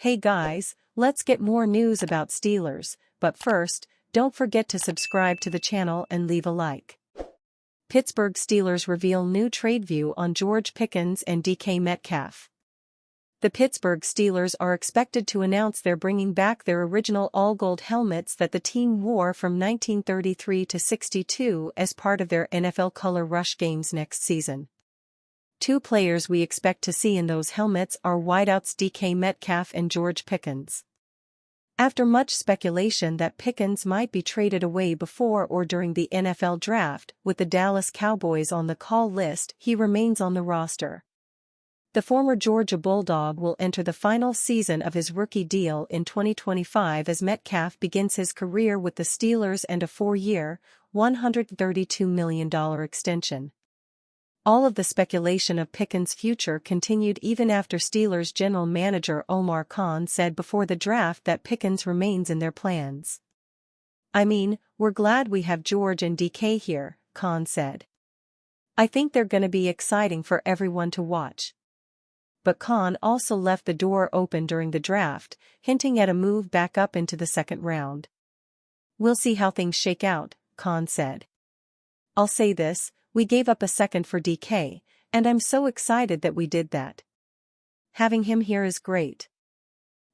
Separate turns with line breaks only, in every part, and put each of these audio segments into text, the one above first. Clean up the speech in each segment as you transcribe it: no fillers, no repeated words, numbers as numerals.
Hey guys, let's get more news about Steelers, but first, don't forget to subscribe to the channel and leave a like. Pittsburgh Steelers reveal new trade view on George Pickens and DK Metcalf. The Pittsburgh Steelers are expected to announce they're bringing back their original all-gold helmets that the team wore from 1933 to 62 as part of their NFL Color Rush games next season. Two players we expect to see in those helmets are wideouts DK Metcalf and George Pickens. After much speculation that Pickens might be traded away before or during the NFL draft, with the Dallas Cowboys on the call list, he remains on the roster. The former Georgia Bulldog will enter the final season of his rookie deal in 2025 as Metcalf begins his career with the Steelers and a 4-year, $132 million extension. All of the speculation of Pickens' future continued even after Steelers general manager Omar Khan said before the draft that Pickens remains in their plans. "I mean, we're glad we have George and DK here," Khan said. "I think they're gonna be exciting for everyone to watch." But Khan also left the door open during the draft, hinting at a move back up into the second round. "We'll see how things shake out," Khan said. "I'll say this. We gave up a second for DK, and I'm so excited that we did that. Having him here is great."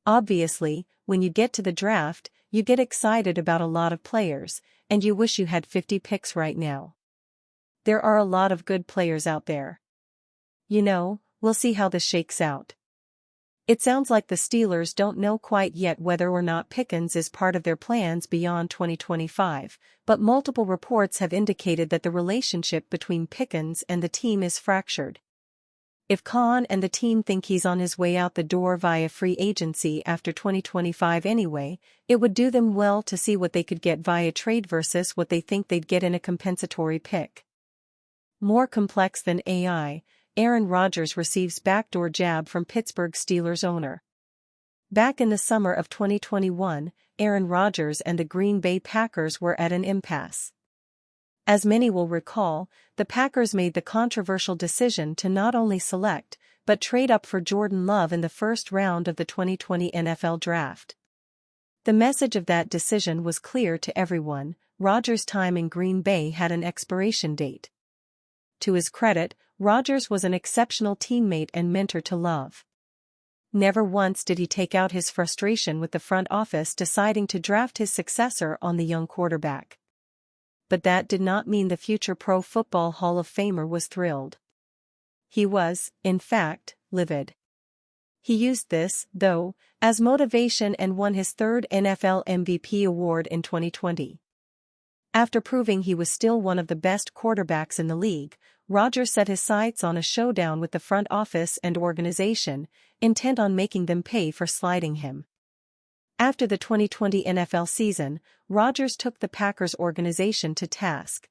Obviously, when you get to the draft, you get excited about a lot of players, and you wish you had 50 picks right now. There are a lot of good players out there. We'll see how this shakes out. It sounds like the Steelers don't know quite yet whether or not Pickens is part of their plans beyond 2025, but multiple reports have indicated that the relationship between Pickens and the team is fractured. If Khan and the team think he's on his way out the door via free agency after 2025 anyway, it would do them well to see what they could get via trade versus what they think they'd get in a compensatory pick. More complex than AI, Aaron Rodgers receives backdoor jab from Pittsburgh Steelers owner. Back in the summer of 2021, Aaron Rodgers and the Green Bay Packers were at an impasse. As many will recall, the Packers made the controversial decision to not only select, but trade up for Jordan Love in the first round of the 2020 NFL Draft. The message of that decision was clear to everyone: Rodgers' time in Green Bay had an expiration date. To his credit, Rodgers was an exceptional teammate and mentor to Love. Never once did he take out his frustration with the front office deciding to draft his successor on the young quarterback. But that did not mean the future Pro Football Hall of Famer was thrilled. He was, in fact, livid. He used this, though, as motivation and won his third NFL MVP award in 2020. After proving he was still one of the best quarterbacks in the league, Rodgers set his sights on a showdown with the front office and organization, intent on making them pay for sliding him. After the 2020 NFL season, Rodgers took the Packers organization to task.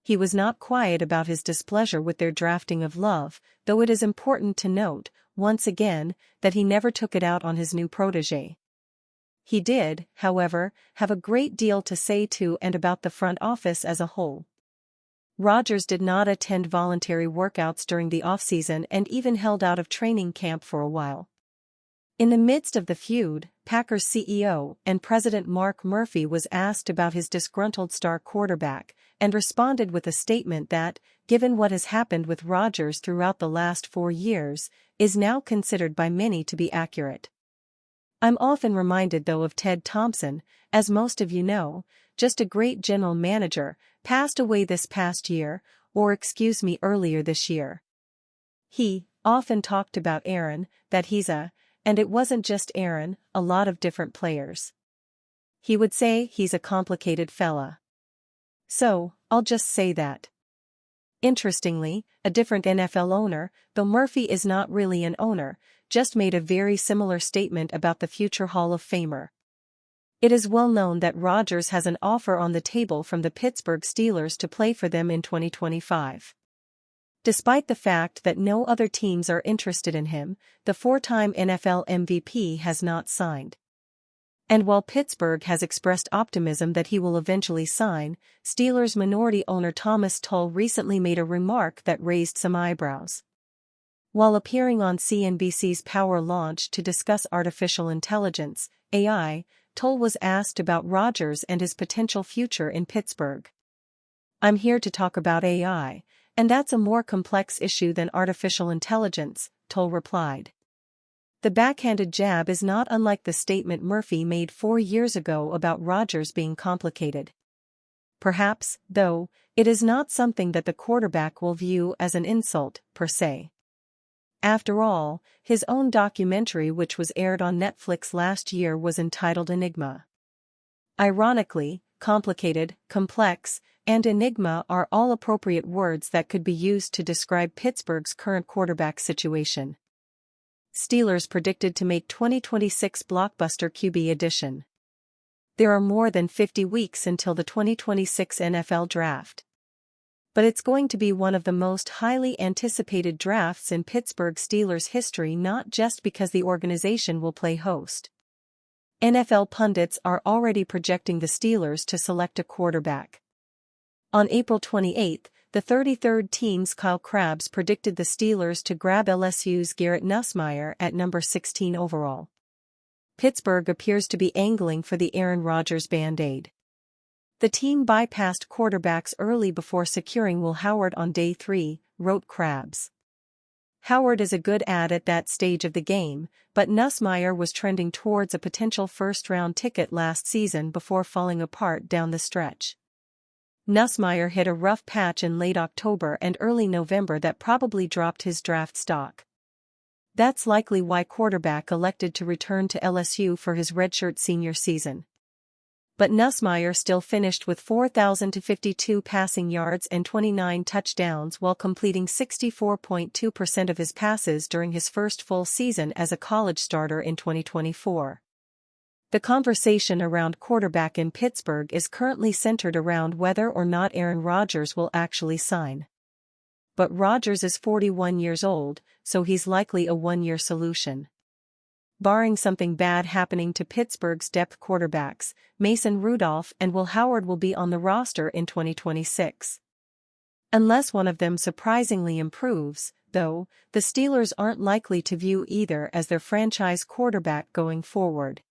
He was not quiet about his displeasure with their drafting of Love, though it is important to note, once again, that he never took it out on his new protege. He did, however, have a great deal to say to and about the front office as a whole. Rodgers did not attend voluntary workouts during the offseason and even held out of training camp for a while. In the midst of the feud, Packers CEO and President Mark Murphy was asked about his disgruntled star quarterback, and responded with a statement that, given what has happened with Rodgers throughout the last 4 years, is now considered by many to be accurate. "I'm often reminded though of Ted Thompson, as most of you know, just a great general manager, passed away this past year, or earlier this year. He often talked about Aaron, that he's and it wasn't just Aaron, a lot of different players. He would say he's a complicated fella. So, I'll just say that." Interestingly, a different NFL owner, though Murphy is not really an owner, just made a very similar statement about the future Hall of Famer. It is well known that Rodgers has an offer on the table from the Pittsburgh Steelers to play for them in 2025. Despite the fact that no other teams are interested in him, the 4-time NFL MVP has not signed. And while Pittsburgh has expressed optimism that he will eventually sign, Steelers minority owner Thomas Tull recently made a remark that raised some eyebrows. While appearing on CNBC's Power Launch to discuss artificial intelligence, AI, Toll was asked about Rodgers and his potential future in Pittsburgh. "I'm here to talk about AI, and that's a more complex issue than artificial intelligence," Toll replied. The backhanded jab is not unlike the statement Murphy made 4 years ago about Rodgers being complicated. Perhaps, though, it is not something that the quarterback will view as an insult, per se. After all, his own documentary, which was aired on Netflix last year, was entitled Enigma. Ironically, complicated, complex, and enigma are all appropriate words that could be used to describe Pittsburgh's current quarterback situation. Steelers predicted to make 2026 blockbuster QB edition. There are more than 50 weeks until the 2026 NFL Draft. But it's going to be one of the most highly anticipated drafts in Pittsburgh Steelers history, not just because the organization will play host. NFL pundits are already projecting the Steelers to select a quarterback. On April 28, the 33rd team's Kyle Krabs predicted the Steelers to grab LSU's Garrett Nussmeier at number 16 overall. Pittsburgh appears to be angling for the Aaron Rodgers Band-Aid. The team bypassed quarterbacks early before securing Will Howard on day 3, wrote Krabs. Howard is a good ad at that stage of the game, but Nussmeier was trending towards a potential first-round ticket last season before falling apart down the stretch. Nussmeier hit a rough patch in late October and early November that probably dropped his draft stock. That's likely why quarterback elected to return to LSU for his redshirt senior season. But Nussmeier still finished with 4,052 passing yards and 29 touchdowns while completing 64.2% of his passes during his first full season as a college starter in 2024. The conversation around quarterback in Pittsburgh is currently centered around whether or not Aaron Rodgers will actually sign. But Rodgers is 41 years old, so he's likely a one-year solution. Barring something bad happening to Pittsburgh's depth quarterbacks, Mason Rudolph and Will Howard will be on the roster in 2026. Unless one of them surprisingly improves, though, the Steelers aren't likely to view either as their franchise quarterback going forward.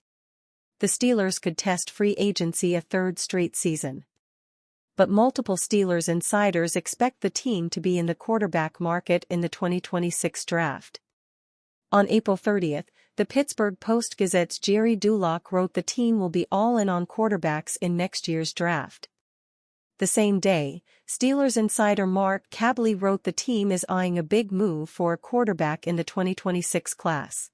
The Steelers could test free agency a third straight season. But multiple Steelers insiders expect the team to be in the quarterback market in the 2026 draft. On April 30th, the Pittsburgh Post-Gazette's Jerry Dulac wrote the team will be all in on quarterbacks in next year's draft. The same day, Steelers insider Mark Kaboly wrote the team is eyeing a big move for a quarterback in the 2026 class.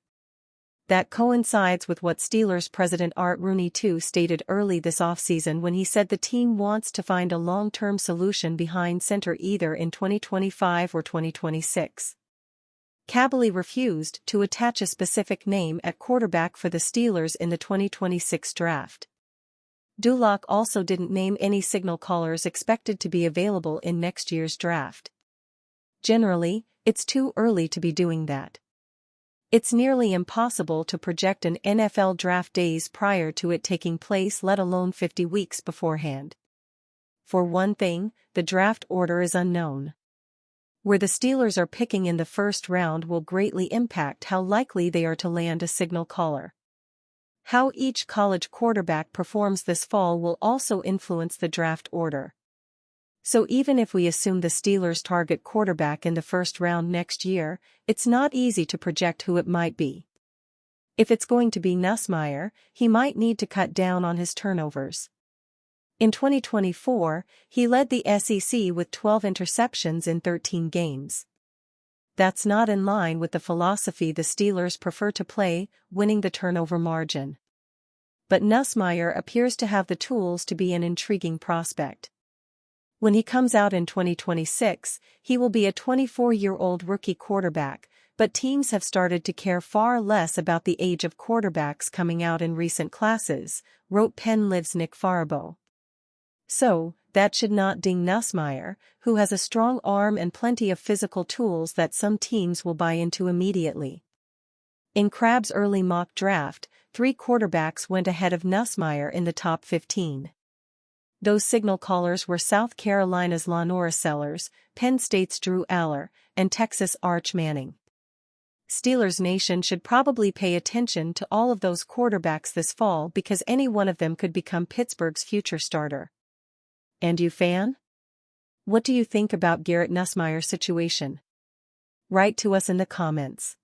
That coincides with what Steelers president Art Rooney II stated early this offseason when he said the team wants to find a long-term solution behind center either in 2025 or 2026. Kaboly refused to attach a specific name at quarterback for the Steelers in the 2026 draft. Dulac also didn't name any signal callers expected to be available in next year's draft. Generally, it's too early to be doing that. It's nearly impossible to project an NFL draft days prior to it taking place, let alone 50 weeks beforehand. For one thing, the draft order is unknown. Where the Steelers are picking in the first round will greatly impact how likely they are to land a signal caller. How each college quarterback performs this fall will also influence the draft order. So even if we assume the Steelers target quarterback in the first round next year, it's not easy to project who it might be. If it's going to be Nussmeier, he might need to cut down on his turnovers. In 2024, he led the SEC with 12 interceptions in 13 games. That's not in line with the philosophy the Steelers prefer to play, winning the turnover margin. But Nussmeier appears to have the tools to be an intriguing prospect. When he comes out in 2026, he will be a 24-year-old rookie quarterback, but teams have started to care far less about the age of quarterbacks coming out in recent classes, wrote Penn Live's Nick Farabaugh. So, that should not ding Nussmeier, who has a strong arm and plenty of physical tools that some teams will buy into immediately. In Krabs' early mock draft, 3 quarterbacks went ahead of Nussmeier in the top 15. Those signal callers were South Carolina's Lenora Sellers, Penn State's Drew Aller, and Texas' Arch Manning. Steelers Nation should probably pay attention to all of those quarterbacks this fall because any one of them could become Pittsburgh's future starter. And you, fan? What do you think about Garrett Nussmeier's situation? Write to us in the comments.